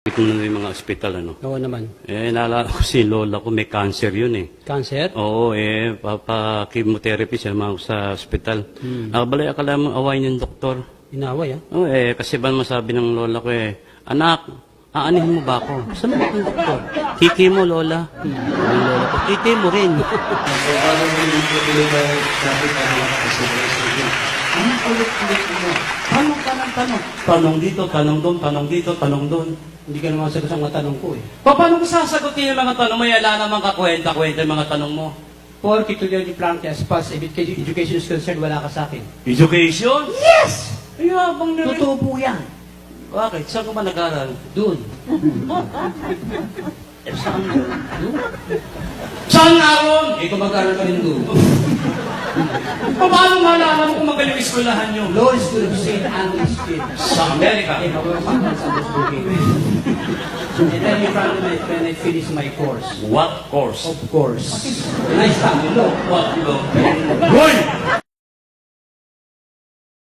Kung na yung mga ospital, ano? Oo naman. Naalala ko si lola ko, may cancer yun eh. Cancer? Oo, papa-chemotherapy siya mga sa ospital. Balay, akala mo awayin yung doktor. Inaway, ah. Oo, kasi ba masabi ng lola ko anak, aanihin mo ba ako? Saan mo ang doktor? Kiki mo, lola. Ang lola ko, kiki mo rin. Anong ulit-ulit mo? Tanong ka ng tanong. Tanong dito, tanong doon, tanong dito, tanong doon. Hindi ka naman sagot sa mga tanong ko, eh. Paano ko sasagutin yung mga tanong mo? Wala namang kakwenta-kwenta yung mga tanong mo. Porque to the Frank, as far as education is concerned, wala ka sa akin. Education? Yes! Ay, habang na rin. Totoo po yan. Bakit? Saan ka ba nag-aral? Doon. Saan doon? Saan nga ron? Ikaw mag-aral ka rin doon. Paano malaman mo kung magaling eskwelahan nyo? Law School of St. Andrews State. Sa Amerika? Eh, mababasaktan sa Andrews Bukid. And then in front of it, when I finish my course. What course? Of course. And I study law. What law? Hoy!